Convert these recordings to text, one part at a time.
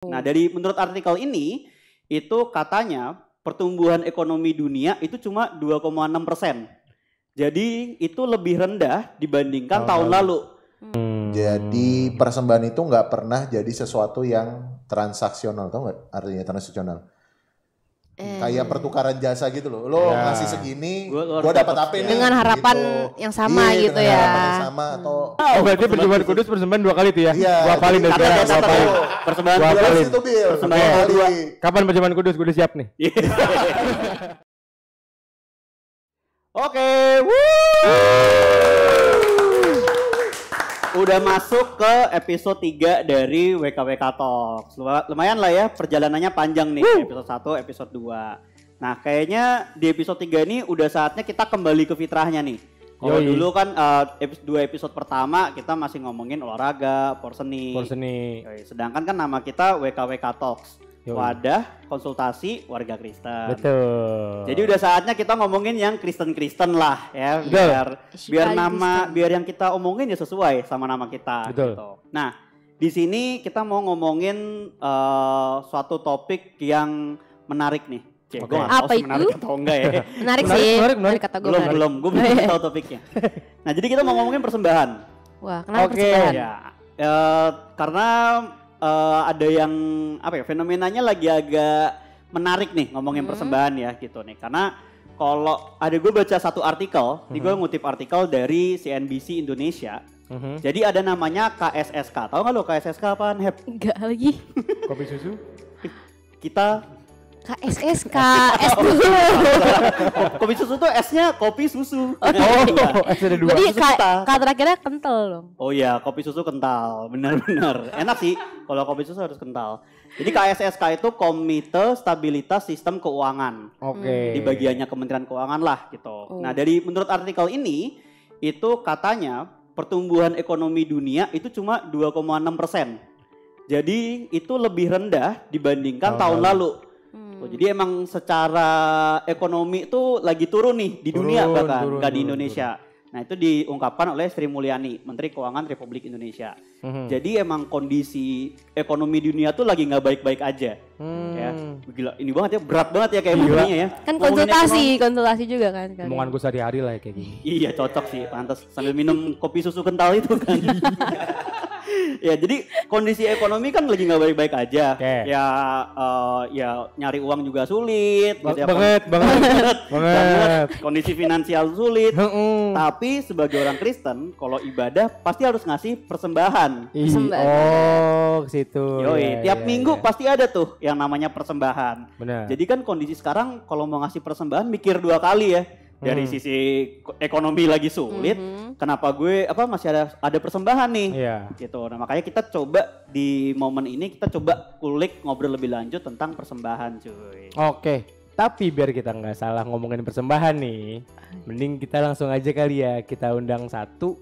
Nah, dari menurut artikel ini, itu katanya pertumbuhan ekonomi dunia itu cuma 2,6%. Jadi itu lebih rendah dibandingkan tahun lalu. Jadi persembahan itu nggak pernah jadi sesuatu yang transaksional, tau nggak artinya transaksional? Kayak pertukaran jasa gitu loh. Lo ngasih segini, gue dapat apa nih? Dengan harapan yang sama gitu dengan ya. harapan yang sama atau berarti percobaan kudus persembahan 2 kali tuh ya? Iya. 2 kali dari sekarang, 2 kali. Persembahan Dua dua kali. itu Bil. Persembahan Dua kedua. kali. Kapan percobaan kudus? Gue udah siap nih. Oke, udah masuk ke episode 3 dari WKWK Talks. Lumayan lah ya, perjalanannya panjang nih, episode 1, episode 2. Nah, kayaknya di episode 3 ini udah saatnya kita kembali ke fitrahnya nih. Kalau dulu kan 2 episode pertama kita masih ngomongin olahraga, porseni. Sedangkan kan nama kita WKWK Talks. Wadah konsultasi warga Kristen. Betul. Jadi udah saatnya kita ngomongin yang Kristen-Kristen lah ya, biar yang kita omongin ya sesuai sama nama kita. Betul. Gitu. Nah, di sini kita mau ngomongin suatu topik yang menarik nih. Gue nggak tahu Apa sih itu? menarik atau enggak ya. Menarik sih. menarik. Kata gue menarik. Belum, gue belum tahu topiknya. Nah, jadi kita mau ngomongin persembahan. Wah, kenapa persembahan? Ya, karena ada yang fenomenanya lagi agak menarik nih ngomongin persembahan ya gitu nih, karena kalau ada gue baca satu artikel, gue ngutip artikel dari CNBC Indonesia. Jadi ada namanya KSSK, tahu nggak lo KSSK apaan? Enggak lagi. Kopi susu? Kita KSSK, S dulu. kopi susu tuh S-nya kopi susu. S ada 2. Jadi Susu kental. kata terakhirnya kental dong. Oh iya, kopi susu kental, benar-benar enak sih. Kalau kopi susu harus kental. Jadi KSSK itu Komite Stabilitas Sistem Keuangan. Oke. Di bagiannya Kementerian Keuangan lah gitu. Nah, dari menurut artikel ini itu katanya pertumbuhan ekonomi dunia itu cuma 2,6%. Jadi itu lebih rendah dibandingkan tahun lalu. Jadi emang secara ekonomi itu lagi turun nih di dunia bahkan, nggak di Indonesia. Nah, itu diungkapkan oleh Sri Mulyani, Menteri Keuangan Republik Indonesia. Jadi emang kondisi ekonomi dunia tuh lagi nggak baik-baik aja. Ya, gila, ini banget ya, berat banget ya kayak ngomongnya ya. Kan konsultasi juga kan. Omongan gue sehari-hari lah kayak gini. Iya, cocok sih, pantas sambil minum kopi susu kental itu kan. Ya, jadi kondisi ekonomi kan lagi nggak baik-baik aja. Ya, ya nyari uang juga sulit. Banget. Kondisi finansial sulit. Tapi sebagai orang Kristen, kalau ibadah pasti harus ngasih persembahan. Oh, ke situ. Yoi, tiap minggu pasti ada tuh yang namanya persembahan. Benar. Jadi kan kondisi sekarang kalau mau ngasih persembahan mikir 2 kali ya. Dari sisi ekonomi lagi sulit, kenapa gue masih ada persembahan nih? Gitu. Nah, makanya kita coba di momen ini kita coba kulik ngobrol lebih lanjut tentang persembahan, cuy. Oke. Tapi biar kita nggak salah ngomongin persembahan nih, mending kita langsung aja kali ya, kita undang satu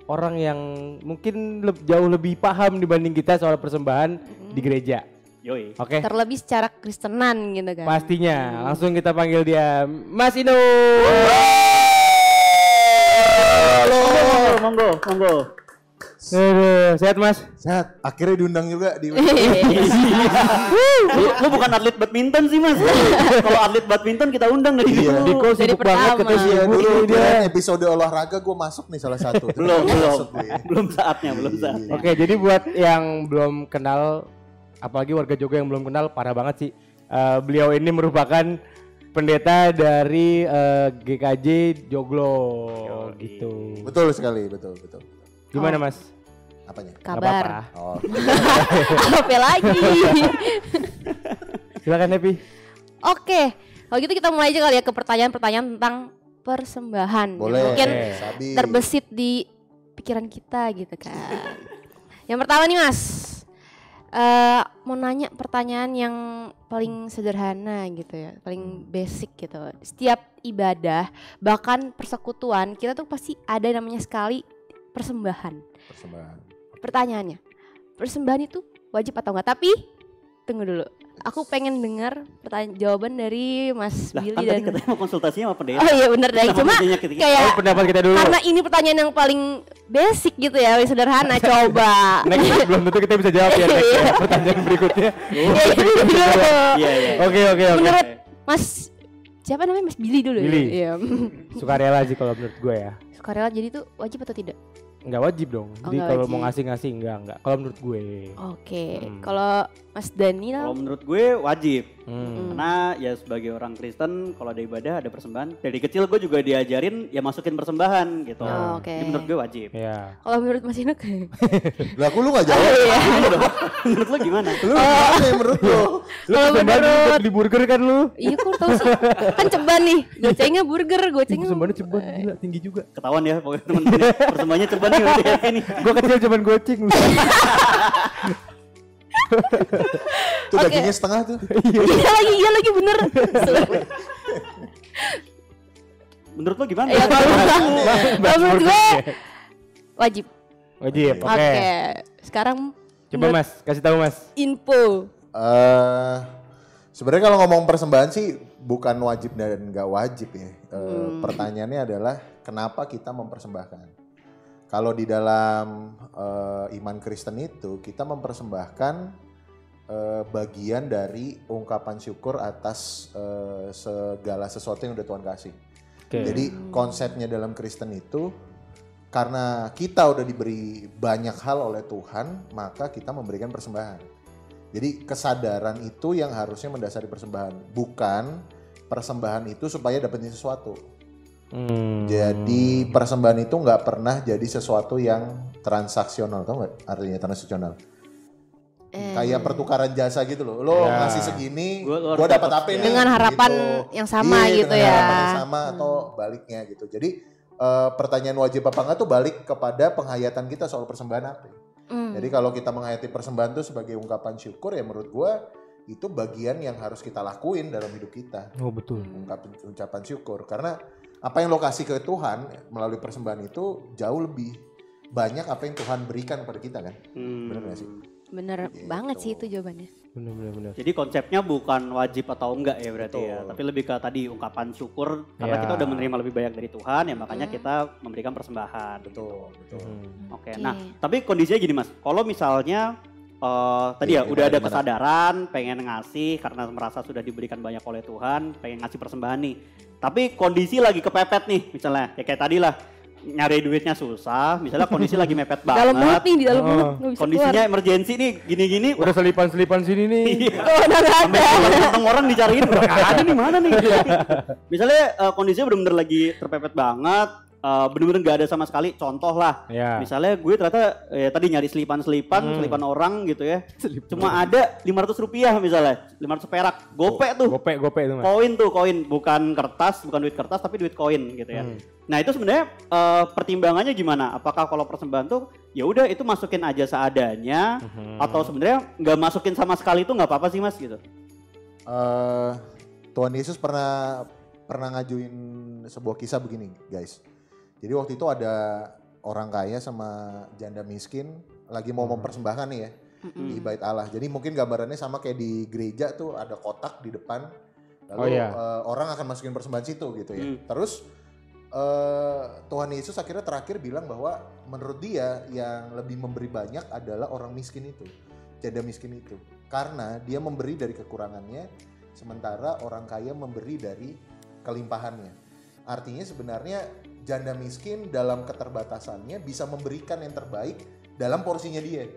orang yang mungkin jauh lebih paham dibanding kita soal persembahan di gereja. Yoi. Oke. Terlebih secara Kristenan gitu kan. Pastinya. Langsung kita panggil dia, Mas Ino. Monggo. Sehat Mas? Sehat. Akhirnya diundang juga di Lu bukan atlet badminton sih, Mas. Kalau atlet badminton kita undang dari dulu. Diko Jadi sibuk banget pertama. katanya Iya, sibuk dulu dia. episode olahraga gue masuk nih salah satu. Belum saatnya. Oke, jadi buat yang belum kenal, apalagi warga Jogja yang belum kenal, parah banget sih. Beliau ini merupakan pendeta dari GKJ Joglo gitu. Betul sekali, betul. Gimana Mas? Apanya? Kabar. Oh. Apa lagi? Silakan Happy. Oke, kalau gitu kita mulai aja kali ya ke pertanyaan-pertanyaan tentang persembahan. Boleh. Mungkin Sabi. terbesit di pikiran kita gitu kan. Yang pertama nih Mas, mau nanya pertanyaan yang paling sederhana gitu ya, paling basic gitu. Setiap ibadah, bahkan persekutuan, kita tuh pasti ada namanya sekali persembahan. Pertanyaannya, persembahan itu wajib atau enggak? Tapi tunggu dulu. aku pengen dengar jawaban dari Mas Lah, Billy kan dan tadi katanya mau konsultasinya sama pendeta. Oh iya bener deh, cuma kayak pendapat kita dulu. karena ini pertanyaan yang paling basic gitu ya, sederhana. Coba. Next, belum tentu kita bisa jawab ya next ya, pertanyaan berikutnya. Iya. Oke. Menurut Mas siapa namanya, Mas Billy dulu Billy. ya? Iya. Sukarela sih kalau menurut gue ya. Sukarela jadi itu wajib atau tidak? Enggak wajib dong. Jadi kalau mau ngasih enggak. Kalau menurut gue. Oke. Kalau Mas Daniel? Kalau menurut gue wajib. Karena ya sebagai orang Kristen kalau ada ibadah ada persembahan. Dari kecil gue juga diajarin ya masukin persembahan gitu. Oke. Jadi menurut gue wajib. Iya. Kalau menurut Mas Inuk? Lah aku lu gak jawab. Menurut lo gimana? Lu gimana ya menurut lu? Lu persembahan buat beli burger kan lu? Iya kok tau sih. Kan ceban nih. Gocengnya burger, gocengnya. Persembahannya ceban gila tinggi juga. Ketahuan ya pokoknya teman-teman. Persembahannya ceban nih udah kayak gini. Gue kecil cuman goceng. Tuh dagingnya setengah tuh. Iya lagi bener. Menurut lo gimana? Ya kalau menurut gue wajib. Wajib. Oke. Sekarang coba Mas, kasih tahu Mas. Info. Sebenarnya kalau ngomong persembahan sih bukan wajib dan nggak wajib ya. Pertanyaannya adalah kenapa kita mempersembahkan? Kalau di dalam iman Kristen itu kita mempersembahkan bagian dari ungkapan syukur atas segala sesuatu yang udah Tuhan kasih. Okay. Jadi konsepnya dalam Kristen itu karena kita udah diberi banyak hal oleh Tuhan, maka kita memberikan persembahan. Jadi kesadaran itu yang harusnya mendasari persembahan, bukan persembahan itu supaya dapetin sesuatu. Jadi persembahan itu nggak pernah jadi sesuatu yang transaksional, tau nggak artinya transaksional? Kayak pertukaran jasa gitu loh. Lo ngasih segini, gue dapat apa ini? Dengan harapan gitu. yang sama gitu dengan ya. Harapan yang sama atau baliknya gitu. Jadi pertanyaan wajib apa enggak tuh balik kepada penghayatan kita soal persembahan apa. Jadi kalau kita menghayati persembahan tuh sebagai ungkapan syukur ya menurut gue itu bagian yang harus kita lakuin dalam hidup kita. Oh betul. Ucapan syukur karena apa yang lo kasih ke Tuhan melalui persembahan itu jauh lebih banyak apa yang Tuhan berikan kepada kita kan. Benar gak sih? Bener gitu. Banget sih itu jawabannya. Benar. Jadi konsepnya bukan wajib atau enggak ya berarti ya, tapi lebih ke tadi ungkapan syukur karena kita udah menerima lebih banyak dari Tuhan ya makanya kita memberikan persembahan. Betul. Oke. Nah, tapi kondisinya gini Mas, kalau misalnya tadi ya udah ada kesadaran pengen ngasih karena merasa sudah diberikan banyak oleh Tuhan, pengen ngasih persembahan nih. Tapi kondisi lagi kepepet nih misalnya, ya kayak tadi lah nyari duitnya susah, misalnya kondisi lagi mepet banget. Dalam mulut nih, di dalam mulut nggak bisa kondisinya keluar. Emergency nih, gini-gini. Udah selipan sini nih. Orang dicariin, ada nih mana nih. Misalnya kondisinya benar-benar lagi terpepet banget, benar-benar nggak ada sama sekali. Contoh lah, misalnya gue ternyata tadi nyari selipan orang gitu ya. Cuma ada 500 rupiah misalnya, 500 perak, gope tuh. Gope itu Mas. Koin, bukan duit kertas tapi duit koin gitu ya. Nah itu sebenarnya pertimbangannya gimana? Apakah kalau persembahan tuh ya udah itu masukin aja seadanya, atau sebenarnya nggak masukin sama sekali itu nggak apa-apa sih Mas gitu? Tuhan Yesus pernah ngajuin sebuah kisah begini guys. Jadi waktu itu ada orang kaya sama janda miskin lagi mau mempersembahkan nih ya di bait Allah. Jadi mungkin gambarannya sama kayak di gereja tuh ada kotak di depan, lalu orang akan masukin persembahan situ gitu ya. Terus Tuhan Yesus akhirnya terakhir bilang bahwa menurut dia yang lebih memberi banyak adalah orang miskin itu, janda miskin itu, karena dia memberi dari kekurangannya, sementara orang kaya memberi dari kelimpahannya. Artinya sebenarnya janda miskin dalam keterbatasannya bisa memberikan yang terbaik dalam porsinya dia.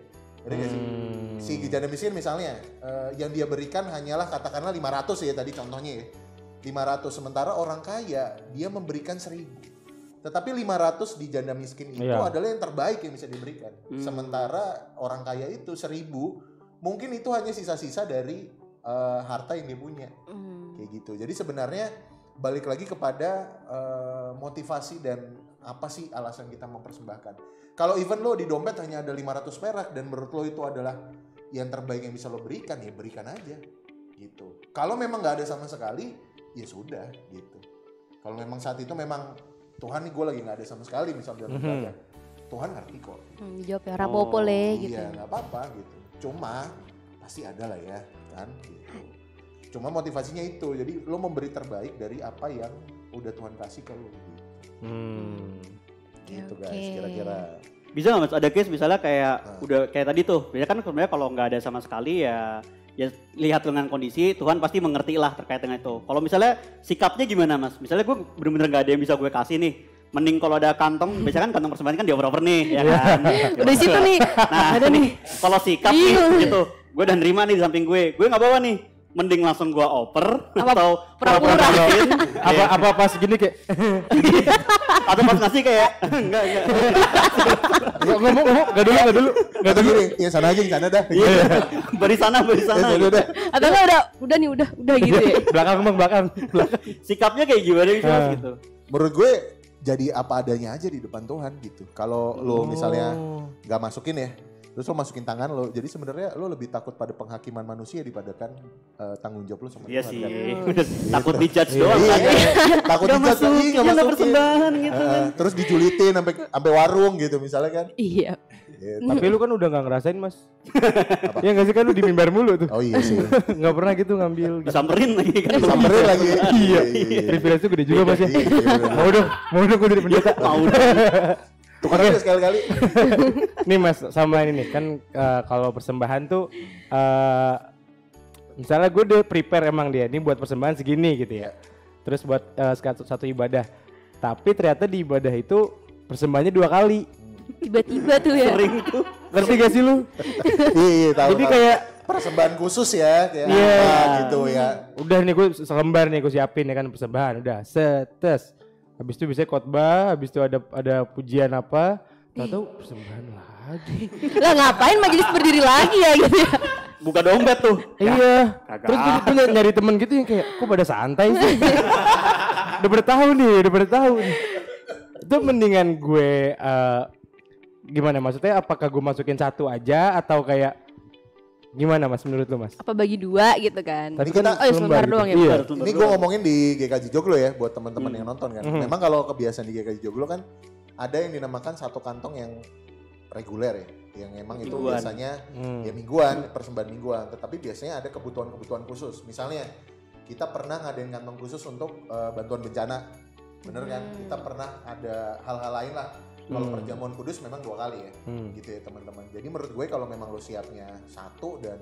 Si janda miskin misalnya yang dia berikan hanyalah katakanlah 500 ya tadi contohnya ya. 500, sementara orang kaya dia memberikan 1000. Tetapi 500 di janda miskin itu adalah yang terbaik yang bisa diberikan. Sementara orang kaya itu 1000, mungkin itu hanya sisa-sisa dari harta yang dia punya. Kayak gitu. Jadi sebenarnya balik lagi kepada motivasi dan apa sih alasan kita mempersembahkan. Kalau even lo di dompet hanya ada 500 perak dan menurut lo itu adalah yang terbaik yang bisa lo berikan, ya berikan aja gitu. Kalau memang nggak ada sama sekali, ya sudah gitu. Kalau memang saat itu memang Tuhan nih gue lagi nggak ada sama sekali misalnya dalam ibadah, Tuhan ngerti kok. Dijawab ya rapopo le gitu. Iya nggak apa-apa gitu. Cuma pasti ada lah ya kan gitu. Cuma motivasinya itu, jadi lo memberi terbaik dari apa yang udah Tuhan kasih ke lo gitu guys, kira-kira. Bisa nggak Mas, ada case misalnya kayak udah kayak tadi tuh, biasanya kan sebenarnya kalau nggak ada sama sekali ya lihat dengan kondisi, Tuhan pasti mengerti lah terkait dengan itu. Kalau misalnya sikapnya gimana Mas? Misalnya gue bener-bener nggak ada yang bisa gue kasih nih, mending kalau ada kantong, biasanya kan kantong persembahan kan dioper-oper nih, ya kan? Udah situ nih, nah ada nih. Kalau sikap nih gitu, gue udah nerima nih di samping gue nggak bawa nih. Mending langsung gua oper atau pura-pura apa pas gini kayak atau pas ngasih kayak enggak ngomong enggak dulu gini ya sana aja sana dah bari sana atau udah nih udah gitu ya belakang sikapnya kayak gimana gitu menurut gue jadi apa adanya aja di depan Tuhan gitu. Kalau lo misalnya nggak masukin ya, terus lo masukin tangan lo, jadi sebenarnya lo lebih takut pada penghakiman manusia daripada kan tanggung jawab lo sama Tuhan. Iya sih, kan? takut dijudge doang kan. Takut dijudge lagi, nggak masukin persembahan gitu kan. Terus dijulitin sampai warung gitu misalnya kan. Iya. Tapi lu kan udah gak ngerasain Mas. Ya gak sih, kan lu di mimbar mulu tuh. Oh iya sih. Gak pernah gitu ngambil. Disamperin lagi kan. Disamperin lagi. Iya. Privilege tuh gede juga Mas ya. Mau dong gue jadi pendeta. Mau dong. Tukar aja sekali-kali. Nih Mas, sama ini nih kan kalau persembahan tuh misalnya gue udah prepare emang dia ini buat persembahan segini gitu ya. Terus buat satu ibadah. Tapi ternyata di ibadah itu persembahannya 2 kali. Tiba-tiba tuh ya. Sering tuh. Ngerti gak sih lu? Iya, tahu. Jadi kayak persembahan khusus ya, kayak apa gitu ya. Udah nih gue selembar nih gue siapin ya kan persembahan, udah setes. Habis itu bisa khotbah, habis itu ada pujian apa, tahu persembahan lagi. Lah ngapain majelis berdiri lagi ya gitu ya. Buka dompet tuh. Iya. Terus gue nyari temen gitu yang kayak kok pada santai sih. udah bertahun nih. Itu mendingan gue gimana, maksudnya apakah gue masukin satu aja atau kayak gimana Mas menurut lu Mas? Apa bagi 2 gitu kan? Tadi kita selembar doang ya. Iya. Ini gue ngomongin di GKJ Joglo ya buat teman-teman yang nonton kan. Memang kalau kebiasaan di GKJ Joglo kan ada yang dinamakan satu kantong yang reguler ya, yang emang itu biasanya ya mingguan, persembahan mingguan. Tetapi biasanya ada kebutuhan-kebutuhan khusus. Misalnya kita pernah ngadain kantong khusus untuk bantuan bencana, bener kan? Kita pernah ada hal-hal lain lah. Kalau perjamuan kudus memang 2 kali ya, gitu ya teman-teman. Jadi menurut gue kalau memang lo siapnya satu dan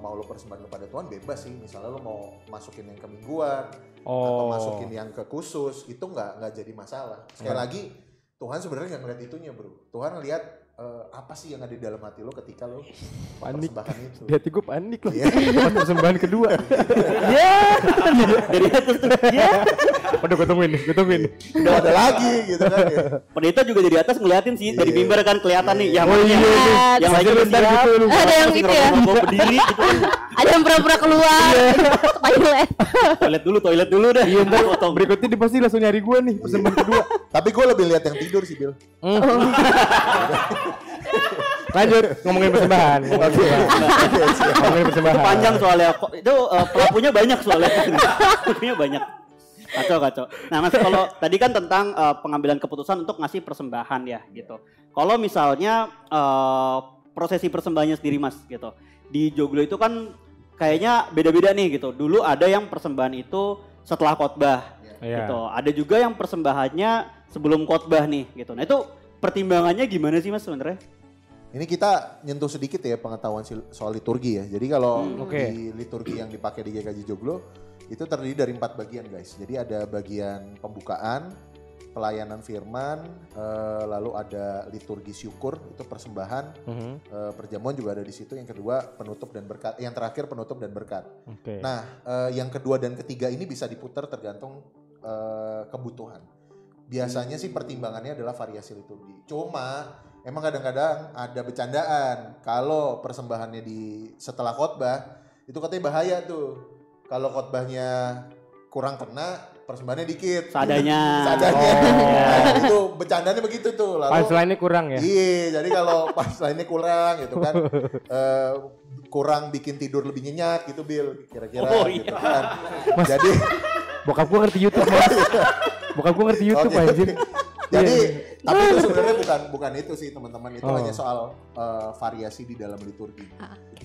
mau lo persembahan kepada Tuhan bebas sih. Misalnya lo mau masukin yang ke mingguan atau masukin yang ke khusus, itu nggak jadi masalah. Sekali lagi Tuhan sebenarnya nggak ngeliat itunya bro. Tuhan ngeliat apa sih yang ada di dalam hati lo ketika lo persembahkan itu. Di hati gue panik loh. Pas persembahan kedua. Dari atas tuh. Udah gue tungguin. Udah ada lagi gitu kan ya. Pendeta juga dari atas ngeliatin sih, dari mimbar kan kelihatan nih yang yang lagi bentar gitu. Ada yang gitu ya. Berdiri gitu. Ada yang pura-pura keluar. Toilet dulu dah. Iya, ntar berikutnya dia pasti langsung nyari gue nih persembahan kedua. Tapi gue lebih lihat yang tidur sih Bil. Lanjut ngomongin persembahan. Ngomongin persembahan. Panjang soalnya. Itu pelakunya banyak soalnya. Pelakunya banyak. Kacau. Nah Mas, kalau tadi kan tentang pengambilan keputusan untuk ngasih persembahan ya gitu. Kalau misalnya prosesi persembahannya sendiri Mas gitu. Di Joglo itu kan kayaknya beda-beda nih gitu. Dulu ada yang persembahan itu setelah khotbah gitu. Ada juga yang persembahannya sebelum khotbah nih gitu. Nah itu pertimbangannya gimana sih Mas sebenarnya? Ini kita nyentuh sedikit ya pengetahuan soal liturgi ya. Jadi kalau di liturgi yang dipakai di GKJ Joglo itu terdiri dari 4 bagian guys. Jadi ada bagian pembukaan, pelayanan firman, lalu ada liturgi syukur, itu persembahan, perjamuan juga ada di situ. Yang kedua penutup dan berkat, yang terakhir penutup dan berkat. Nah yang kedua dan ketiga ini bisa diputar tergantung kebutuhan. Biasanya sih pertimbangannya adalah variasi liturgi. Cuma emang kadang-kadang ada bercandaan kalau persembahannya setelah khotbah itu katanya bahaya tuh. Kalau khotbahnya kurang kena, persembahannya dikit. Seadanya. Nah, itu bercandanya begitu tuh. Lalu punchline-nya kurang ya? Iya, jadi kalau punchline-nya kurang gitu kan. Kurang bikin tidur lebih nyenyak gitu Bil, kira-kira gitu kan. Mas, jadi bokap gue ngerti YouTube Mas. Bokap gue ngerti YouTube anjir. Jadi tapi itu sebenarnya bukan itu sih teman-teman, itu hanya soal variasi di dalam liturgi.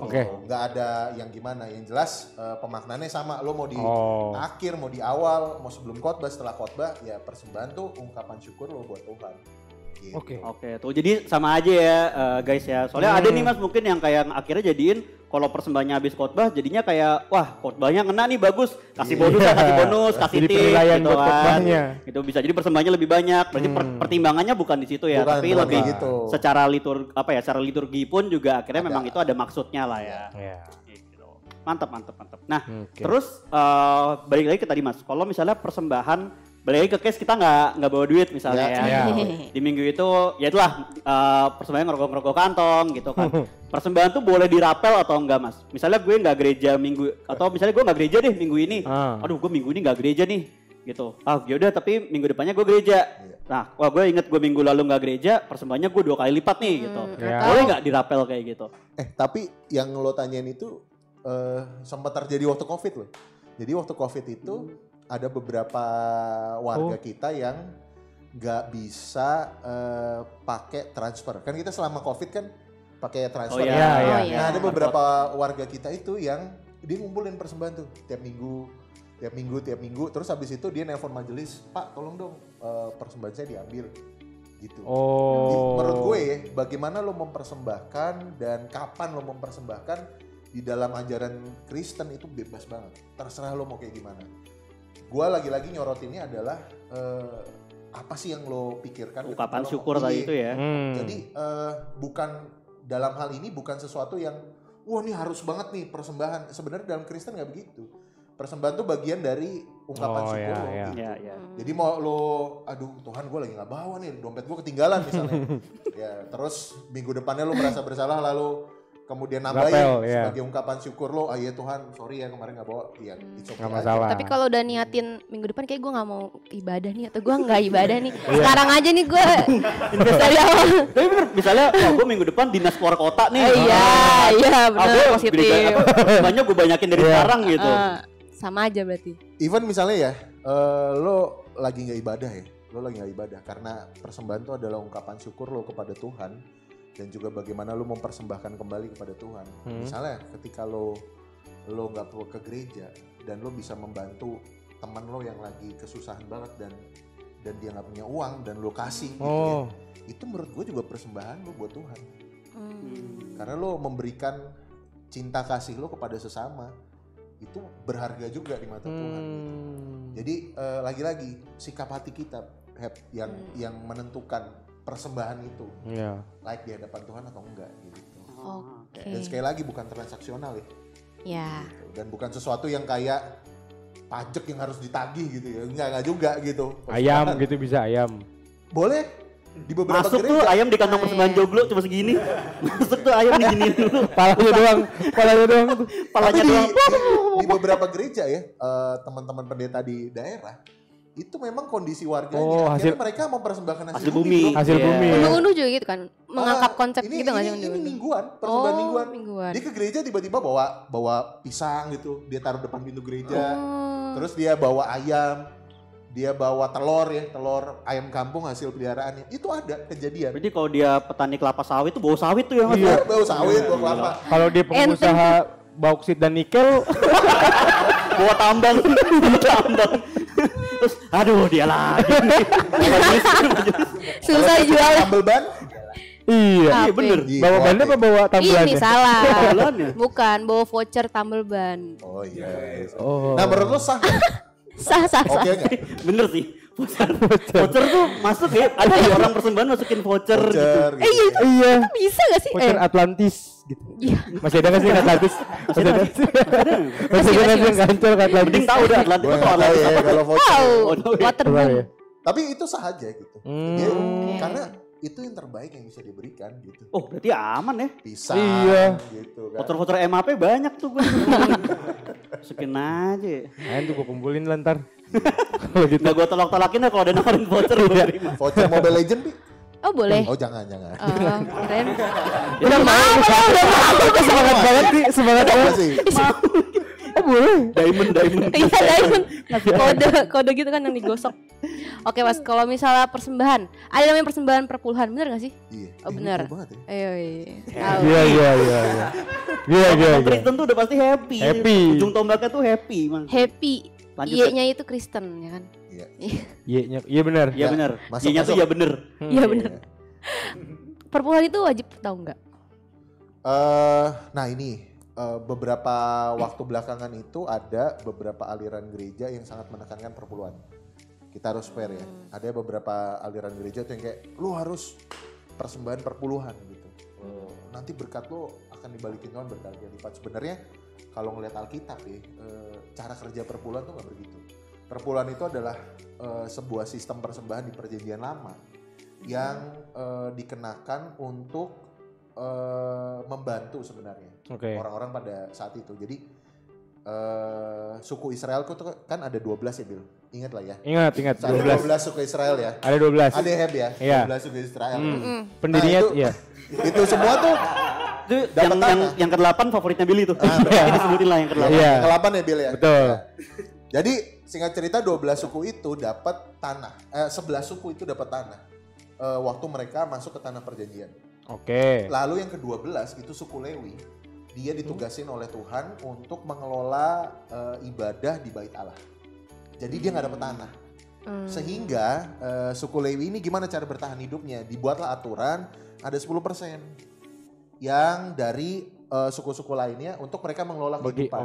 Oke. Nggak ada yang gimana. Yang jelas pemaknaannya sama. Lo mau di akhir, mau di awal, mau sebelum khotbah, setelah khotbah, ya persembahan tuh ungkapan syukur lo buat Tuhan. Gitu. Oke, tuh jadi sama aja ya guys ya. Soalnya ada nih Mas mungkin yang kayak akhirnya jadiin kalau persembahannya habis khotbah jadinya kayak wah khotbahnya ngena nih bagus, kasih bonus kasih tip gitu kan. Itu bisa jadi persembahannya lebih banyak. Berarti pertimbangannya bukan di situ ya, tapi lebih gitu. Secara liturgi pun juga akhirnya memang itu ada maksudnya lah ya. Gitu. Mantap. Nah, terus balik lagi ke tadi Mas. Kalau misalnya persembahan balik lagi ke case kita nggak bawa duit misalnya ya. Di minggu itu ya itulah persembahan ngerokok kantong gitu kan. Persembahan tuh boleh dirapel atau enggak Mas? Misalnya gue nggak gereja minggu atau misalnya gue nggak gereja deh minggu ini. Aduh gue minggu ini nggak gereja nih gitu. Yaudah tapi minggu depannya gue gereja. Nah gue inget gue minggu lalu nggak gereja persembahannya gue 2 kali lipat nih gitu. Boleh nggak dirapel kayak gitu? Tapi yang lo tanyain itu sempat terjadi waktu COVID loh. Jadi waktu COVID itu ada beberapa warga kita yang nggak bisa pakai transfer. Kan kita selama COVID kan pakai transfer. Nah ada beberapa warga kita itu yang dia ngumpulin persembahan tuh tiap minggu. Terus habis itu dia nelpon majelis, Pak tolong dong persembahan saya diambil. Gitu. Menurut gue ya, bagaimana lo mempersembahkan dan kapan lo mempersembahkan di dalam ajaran Kristen itu bebas banget. Terserah lo mau kayak gimana. Gua lagi-lagi nyorotinnya adalah apa sih yang lo pikirkan? Ungkapan syukur tadi itu ya. Jadi bukan dalam hal ini bukan sesuatu yang wah ini harus banget nih persembahan. Sebenarnya dalam Kristen nggak begitu. Persembahan tuh bagian dari ungkapan syukur lo. Gitu. Jadi mau lo, aduh Tuhan gue lagi nggak bawa nih, dompet gue ketinggalan misalnya. Terus minggu depannya lo merasa bersalah lalu kemudian nambahin sebagai ungkapan syukur lo, ya Tuhan, sorry ya kemarin nggak bawa, iya itu nggak masalah. Tapi kalau udah niatin minggu depan kayak gue nggak mau ibadah nih atau gue nggak ibadah nih, sekarang aja nih gue dari awal. Tapi bener, misalnya gue minggu depan dinas keluar kota nih. Iya benar positif. Banyak gue banyakin dari sekarang gitu. Sama aja berarti. Even misalnya ya, lo lagi nggak ibadah, karena persembahan itu adalah ungkapan syukur lo kepada Tuhan. Dan juga bagaimana lo mempersembahkan kembali kepada Tuhan. Misalnya ketika lo gak perlu ke gereja dan lo bisa membantu teman lo yang lagi kesusahan banget dan dia gak punya uang dan lo kasih gitu ya. Itu menurut gue juga persembahan lo buat Tuhan. Karena lo memberikan cinta kasih lo kepada sesama. Itu berharga juga di mata Tuhan gitu. Jadi lagi-lagi sikap hati kita yang menentukan persembahan itu, like di hadapan Tuhan atau enggak gitu. Dan sekali lagi bukan transaksional ya. Gitu. Dan bukan sesuatu yang kayak pajak yang harus ditagih gitu ya. Enggak juga gitu. Ayam gitu bisa ayam. Boleh. Di beberapa masuk gereja. Tuh ayam di kantong persembahan joglo cuma segini. Masuk tuh ayam diginiin dulu. Palanya doang. Di beberapa gereja ya, teman-teman pendeta di daerah itu memang kondisi warganya. Akhirnya mereka mempersembahkan hasil bumi. Hasil bumi. Unduh juga gitu kan, mengangkat konsep gitu nggak sih? Ini mingguan, persembahan mingguan. Dia ke gereja tiba-tiba bawa pisang gitu, dia taruh depan pintu gereja. Terus dia bawa ayam, dia bawa telur ayam kampung hasil peliharaannya. Itu ada kejadian. Berarti kalau dia petani kelapa sawit itu bau sawit tuh ya Mas? Iya, bau sawit, bau kelapa. Kalau dia pengusaha bauksit dan nikel, bawa tambang. Terus aduh dia lagi. Susah jual. Tambel ban? Iya bener. Bawa bannya apa bawa tambelannya? Ini salah. Bukan, bawa voucher tambel ban. Oh iya. Nah menurut lo sah? Sah. Oke enggak? Bener sih. Voucher tuh masuk ya. Ada orang persembahan masukin voucher gitu. Iya. Bisa gak sih? Voucher Atlantis gitu. Iya. Masih ada gak sih Atlantis? Masih ada yang gancol ke Atlantis. Mending tahu dah Atlantis itu Atlantis apa kalau voucher. Waterboom. Tapi itu sah aja gitu. Karena itu yang terbaik yang bisa diberikan gitu. Oh berarti aman ya? Bisa gitu kan. Voucher MAP banyak tuh gue. Masukin aja. Ayo tuh gue kumpulin lah ntar. Kalau gitu. Nggak gue tolak-tolakin ya kalau ada nawarin voucher gue terima. Voucher Mobile Legends Pi? Oh boleh. Oh jangan. Keren. Udah mau. Semangat banget sih. Semangat banget sih. Oh boleh. Diamond. Iya diamond. Ngasih kode gitu kan yang digosok. Oke Mas, kalau misalnya persembahan, ada namanya persembahan perpuluhan, bener gak sih? Iya. Oh bener. Ya? Iya. Kristen tuh udah pasti happy. Ujung tombaknya tuh happy, Mas. Happy. Y-nya itu Kristen ya kan? Iya. Y-nya iya benar. Iya benar. Y-nya tuh ya bener. Iya bener. Perpuluhan itu wajib tahu nggak? Nah ini beberapa waktu belakangan itu ada beberapa aliran gereja yang sangat menekankan perpuluhan. Kita harus fair ya. Ada beberapa aliran gereja tuh yang kayak lu harus persembahan perpuluhan gitu. Nanti berkat lu akan dibalikin Tuhan berkali-kali lipat. Sebenarnya kalau ngelihat Alkitab ya, cara kerja perpuluhan tuh nggak begitu. Perpuluhan itu adalah sebuah sistem persembahan di Perjanjian Lama yang dikenakan untuk membantu sebenarnya orang-orang pada saat itu. Jadi suku Israel tuh kan ada 12 ya Bil, ingat lah ya. Ingat. Ada 12 suku Israel ya. Ada 12. Ada Heb ya, Iya. 12 suku Israel. Pendirinya nah, itu semua tuh itu yang ke-8 favoritnya Billy tuh. Kita sebutin lah yang ke-8. Iya. Yang ke-8 ya Bil ya. Betul. Nah, jadi singkat cerita 12 suku itu dapat tanah. 11 suku itu dapat tanah. Waktu mereka masuk ke tanah perjanjian. Oke. Lalu yang ke-12 itu suku Lewi. Dia ditugasin oleh Tuhan untuk mengelola ibadah di Bait Allah. Jadi dia nggak dapat tanah. Sehingga suku Lewi ini gimana cara bertahan hidupnya? Dibuatlah aturan ada 10% yang dari suku-suku lainnya untuk mereka mengelola kehidupan.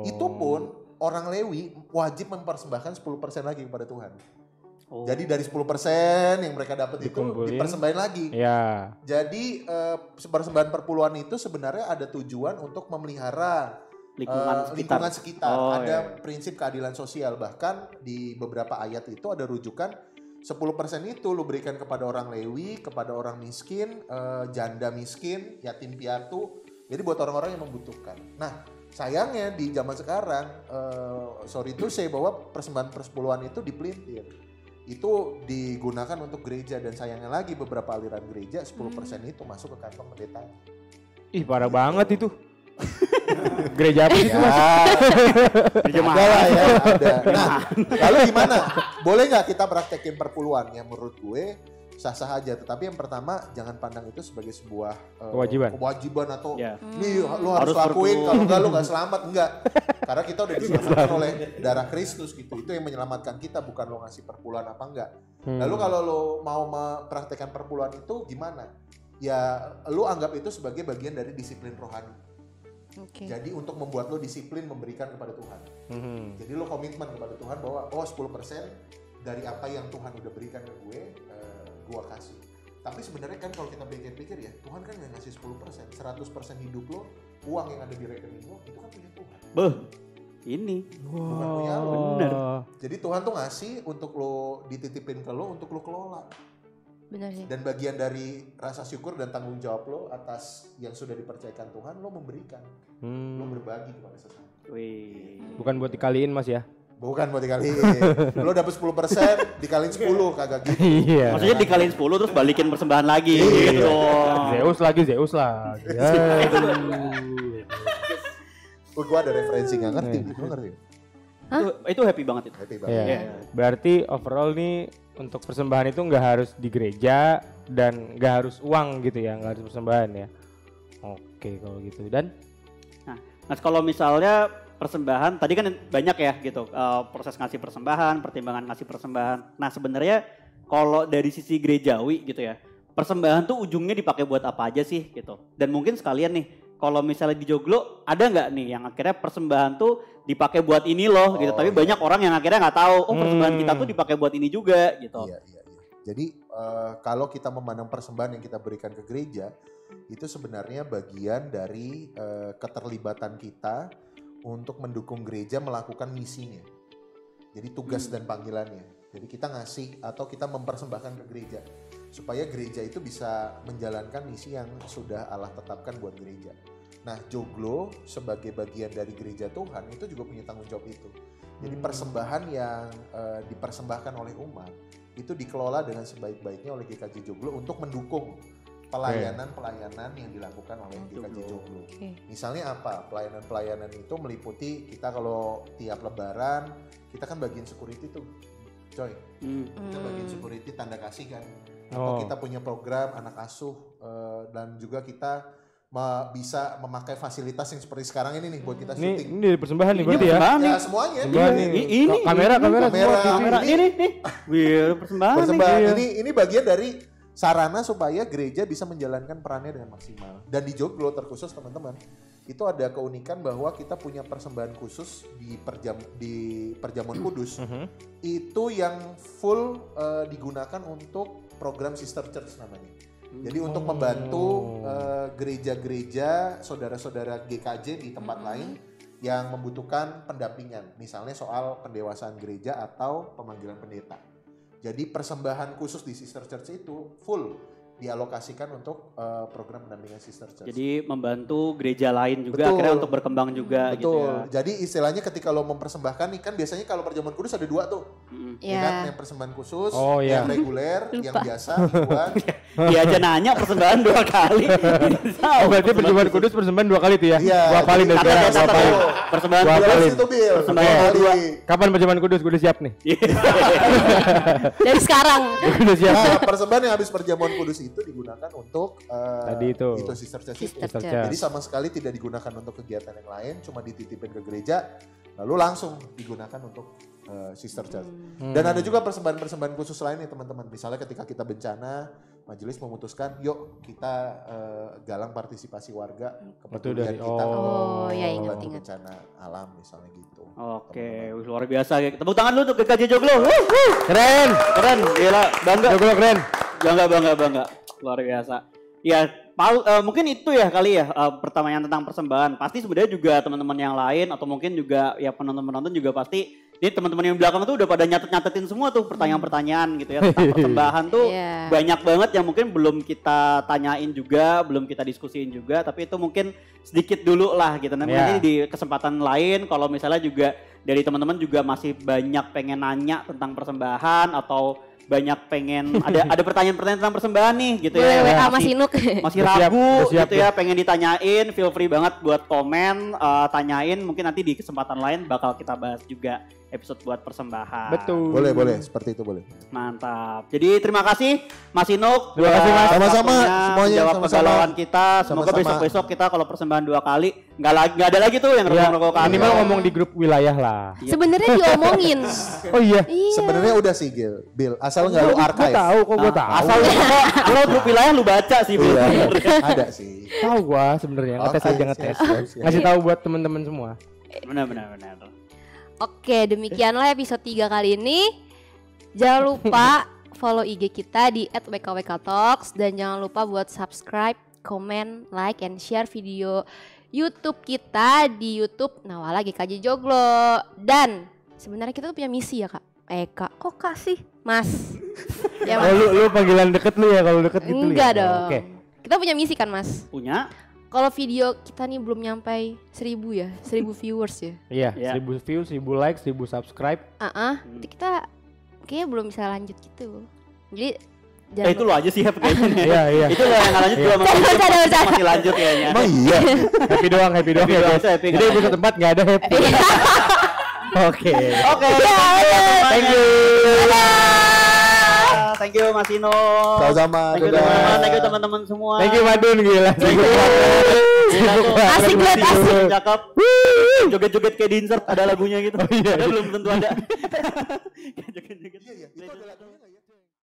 Itu pun orang Lewi wajib mempersembahkan 10% lagi kepada Tuhan. Jadi dari 10% yang mereka dapat itu dipersembahan lagi. Ya. Jadi persembahan perpuluhan itu sebenarnya ada tujuan untuk memelihara lingkungan sekitar. Ada prinsip keadilan sosial. Bahkan di beberapa ayat itu ada rujukan 10% itu lu berikan kepada orang Lewi, kepada orang miskin, janda miskin, yatim piatu. Jadi buat orang-orang yang membutuhkan. Nah sayangnya di zaman sekarang, sorry to say bahwa persembahan persepuluhan itu dipelintir. Itu digunakan untuk gereja dan sayangnya lagi beberapa aliran gereja 10% itu masuk ke kantong pendeta. Ih parah banget itu. Gereja apa itu Mas? Gereja mana ya? Ada. Nah lalu gimana? Boleh nggak kita praktekin perpuluhan? Ya menurut gue sah-sah aja. Tetapi yang pertama jangan pandang itu sebagai sebuah kewajiban atau nih lu harus lakuin kalau enggak lu nggak selamat. Enggak. Karena kita udah diselamatkan oleh darah Kristus gitu. Itu yang menyelamatkan kita, bukan lo ngasih perpuluhan apa enggak. Lalu kalau lo mau mempraktekkan perpuluhan itu gimana? Ya lo anggap itu sebagai bagian dari disiplin rohani. Jadi untuk membuat lo disiplin memberikan kepada Tuhan. Jadi lo komitmen kepada Tuhan bahwa 10% dari apa yang Tuhan udah berikan ke gue kasih. Tapi sebenarnya kan kalau kita pikir-pikir ya, Tuhan kan nggak ngasih 10%, 100% hidup lo, uang yang ada di rekening lo, itu kan punya Tuhan. Ini. Bukan punya lo. Bener. Jadi Tuhan tuh ngasih untuk lo dititipin ke lo, untuk lo kelola. Benar sih. Dan bagian dari rasa syukur dan tanggung jawab lo atas yang sudah dipercayakan Tuhan, lo memberikan. Lo berbagi kepada sesama. Bukan buat dikaliin Mas ya? Bukan buat dikaliin. Lo dapet 10% dikaliin 10 kagak gitu. Iya. Maksudnya dikaliin 10 terus balikin persembahan lagi gitu. Zeus lagi. Gue ada referensi gak ngerti. Lo ngerti? Itu happy banget itu. Happy banget. Yeah. Berarti overall nih untuk persembahan itu nggak harus di gereja dan nggak harus uang gitu ya, nggak harus persembahan ya. Oke kalau gitu. Dan nah kalau misalnya persembahan tadi kan banyak ya gitu, proses ngasih persembahan, pertimbangan ngasih persembahan. Nah sebenarnya kalau dari sisi gerejawi gitu ya, persembahan tuh ujungnya dipakai buat apa aja sih gitu. Dan mungkin sekalian nih, kalau misalnya di Joglo ada nggak nih yang akhirnya persembahan tuh dipakai buat ini loh gitu. Tapi banyak orang yang akhirnya nggak tahu, persembahan kita tuh dipakai buat ini juga gitu. Iya. Jadi kalau kita memandang persembahan yang kita berikan ke gereja, itu sebenarnya bagian dari keterlibatan kita untuk mendukung gereja melakukan misinya. Jadi tugas dan panggilannya. Jadi kita ngasih atau kita mempersembahkan ke gereja supaya gereja itu bisa menjalankan misi yang sudah Allah tetapkan buat gereja. Nah, Joglo sebagai bagian dari gereja Tuhan itu juga punya tanggung jawab itu. Jadi persembahan yang dipersembahkan oleh umat itu dikelola dengan sebaik-baiknya oleh GKJ Joglo untuk mendukung pelayanan-pelayanan yang dilakukan oleh GKJ Joglo. Misalnya apa? Pelayanan-pelayanan itu meliputi kita kalau tiap lebaran kita kan bagian security tuh, coy. Kita bagian security tanda kasih kan. Atau kita punya program anak asuh dan juga kita bisa memakai fasilitas yang seperti sekarang ini nih buat kita syuting. Ini dari persembahan nih berarti ya? Ya semuanya. Ini kamera ini nih. Persembahan. Ini bagian dari sarana supaya gereja bisa menjalankan perannya dengan maksimal. Dan di Joglo terkhusus teman-teman, itu ada keunikan bahwa kita punya persembahan khusus di Perjamuan Kudus. Itu yang full digunakan untuk program Sister Church namanya. Jadi untuk membantu gereja-gereja, saudara-saudara GKJ di tempat lain yang membutuhkan pendampingan. Misalnya soal pendewasaan gereja atau pemanggilan pendeta. Jadi persembahan khusus di Sister Church itu full dialokasikan untuk program pendampingan Sister Church. Jadi membantu gereja lain juga akhirnya untuk berkembang juga gitu ya. Jadi istilahnya ketika lo mempersembahkan nih kan biasanya kalau Perjamuan Kudus ada 2 tuh. Ya kan yang persembahan khusus, yang reguler, yang biasa mingguan. Dia aja nanya persembahan 2 kali. Berarti Perjamuan Kudus persembahan 2 kali tuh ya? Iya. 2 kali nih. Persembahan 2 kali itu Bil. Persembahan 2. Kapan Perjamuan Kudus? Gue udah siap nih. Dari sekarang. Udah siap. Nah, persembahan yang habis Perjamuan Kudus itu digunakan untuk tadi itu Sister Church. Jadi sama sekali tidak digunakan untuk kegiatan yang lain, cuma dititipin ke gereja lalu langsung digunakan untuk Sister Church. Dan ada juga persembahan-persembahan khusus lain nih teman-teman. Misalnya ketika kita bencana, majelis memutuskan yuk kita galang partisipasi warga kepedulian kita untuk bencana alam misalnya gitu. Oke, luar biasa. Tepuk tangan dulu untuk GKJ Joglo. Keren, gila, bangga. Joglo keren. Bangga. Luar biasa. Ya, mungkin itu ya kali ya pertanyaan tentang persembahan. Pasti sebenarnya juga teman-teman yang lain atau mungkin juga ya penonton-penonton juga pasti ini teman-teman yang belakang tuh udah pada nyatet-nyatetin semua tuh pertanyaan-pertanyaan gitu ya tentang persembahan tuh banyak banget yang mungkin belum kita tanyain juga, belum kita diskusiin juga, tapi itu mungkin sedikit dulu lah gitu. Nanti di kesempatan lain kalau misalnya juga dari teman-teman juga masih banyak pengen nanya tentang persembahan atau banyak pengen ada pertanyaan-pertanyaan tentang persembahan nih gitu ya. WA Mas Inuk. Masih ragu gitu ya, pengen ditanyain, feel free banget buat komen, tanyain, mungkin nanti di kesempatan lain bakal kita bahas juga episode buat persembahan. Betul. Boleh, seperti itu boleh. Mantap. Jadi terima kasih Mas Inuk. Terima kasih Mas. Sama-sama semuanya. Jawab kegalauan kita. Semoga besok-besok kita kalau persembahan 2 kali nggak ada lagi tuh yang rokok-rokok kali. Minimal ngomong di grup wilayah lah. Sebenarnya diomongin. Oh iya. Sebenarnya udah sih Bill. Asal nggak lu archive. Gue tahu. Asal kalau grup wilayah lu baca sih Bill. Ada sih. Tahu gua sebenarnya. Ngetes aja ngetes. Ngasih tahu buat teman-teman semua. Benar. Oke, demikianlah episode 3 kali ini. Jangan lupa follow IG kita di @wkwktalks dan jangan lupa buat subscribe, comment, like, and share video YouTube kita di YouTube Nawala GKJ Joglo. Dan sebenarnya kita tuh punya misi ya Kak. Kok Kak sih? Mas. Ya, Mas. Lu panggilan deket lu ya kalau deket gitu. Enggak ya? dong. Oke. Kita punya misi kan Mas? Punya. Kalau video kita nih belum nyampe 1000 ya, 1000 viewers ya. Iya, 1000 views, 1000 like, 1000 subscribe. Itu kita kayaknya belum bisa lanjut gitu. Jadi itu lo aja sih kayaknya. Iya. Itu lo yang lanjut gua masih lanjut kayaknya. Emang iya. Happy doang ya guys. Jadi episode 4 enggak ada happy. Oke. Thank you. Thank you Mas Ino. Sama-sama. Thank you teman-teman semua. Thank you Madun gila. Asik banget. Cakep. Joget-joget kayak di insert ada lagunya gitu. Oh iya. Belum tentu ada. Iya. Itu ada lagunya.